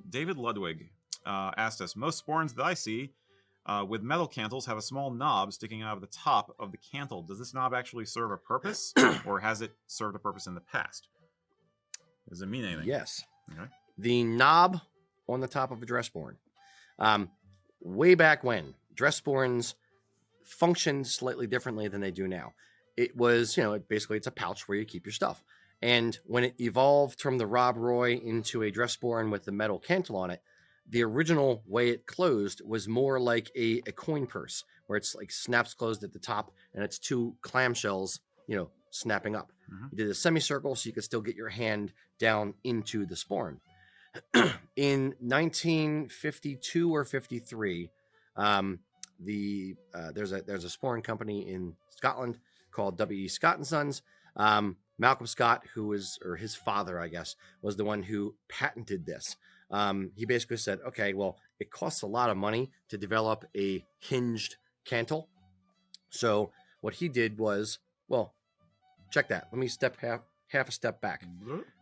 David Ludwig asked us, most sporrans that I see with metal cantles have a small knob sticking out of the top of the cantle. Does this knob actually serve a purpose, or has it served a purpose in the past? Does it mean anything? Yes. Okay. The knob on the top of a dress sporran. Way back when, dress sporrans functioned slightly differently than they do now. It was, basically it's a pouch where you keep your stuff. And when it evolved from the Rob Roy into a dress sporran with the metal cantle on it, the original way it closed was more like a coin purse, where it's like snaps closed at the top and it's two clamshells, snapping up. Mm-hmm. You did a semicircle so you could still get your hand down into the sporran. In 1952 or 53, there's a sporran company in Scotland called W.E. Scott and Sons. Malcolm Scott, or his father, I guess, was the one who patented this. He basically said, okay, well, it costs a lot of money to develop a hinged cantle. So what he did was, well, check that. Let me step half a step back.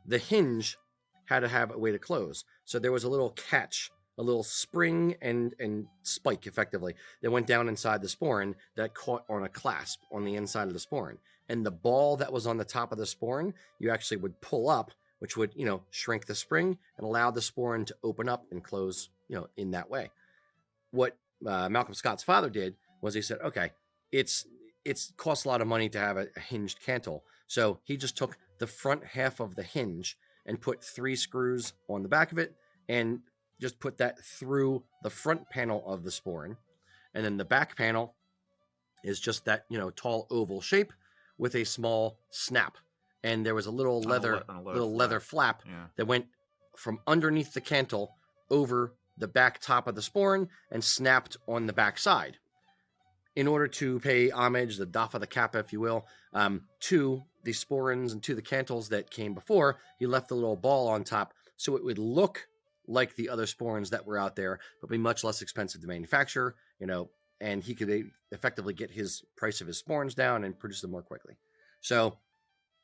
The hinge had to have a way to close. So there was a little catch, a little spring and spike, effectively, that went down inside the sporran that caught on a clasp on the inside of the sporran. And the ball that was on the top of the sporran, you actually would pull up, which would, shrink the spring and allow the sporran to open up and close, in that way. What Malcolm Scott's father did was he said, okay, it costs a lot of money to have a hinged cantle. So he just took the front half of the hinge and put 3 screws on the back of it and just put that through the front panel of the sporran. And then the back panel is just that, tall oval shape with a small snap. And there was a little leather flap that went from underneath the cantle over the back top of the sporran and snapped on the back side. In order to pay homage, the doff of the cap, if you will, to the sporrans and to the cantles that came before, he left the little ball on top so it would look like the other sporrans that were out there, but be much less expensive to manufacture, and he could effectively get his price of his sporrans down and produce them more quickly. So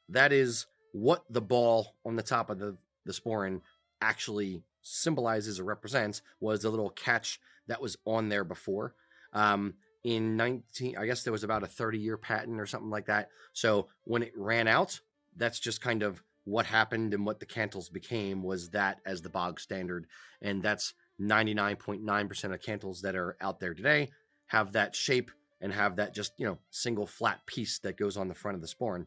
that is what the ball on the top of the sporran actually symbolizes or represents, was the little catch that was on there before. I guess there was about a 30-year patent or something like that. So when it ran out, that's just kind of what happened, and what the cantles became was that as the bog standard. And that's 99.9% of cantles that are out there today have that shape and have that just, single flat piece that goes on the front of the sporran.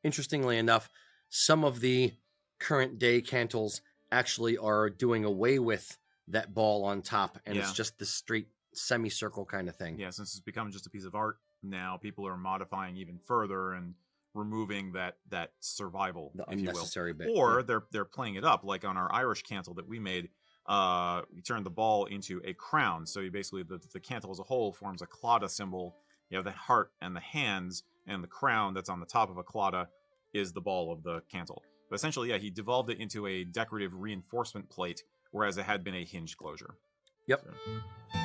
Interestingly enough, some of the current day cantles actually are doing away with that ball on top, and it's just the straight semicircle kind of thing. Yeah, since it's become just a piece of art now, people are modifying even further and removing that survival, the if unnecessary you will. bit. Or they're playing it up, like on our Irish cantle that we made. You turn the ball into a crown, so you basically the cantle as a whole forms a claddagh symbol. You have the heart and the hands, and the crown that's on the top of a claddagh is the ball of the cantle. But essentially, he devolved it into a decorative reinforcement plate, whereas it had been a hinged closure. Yep. So.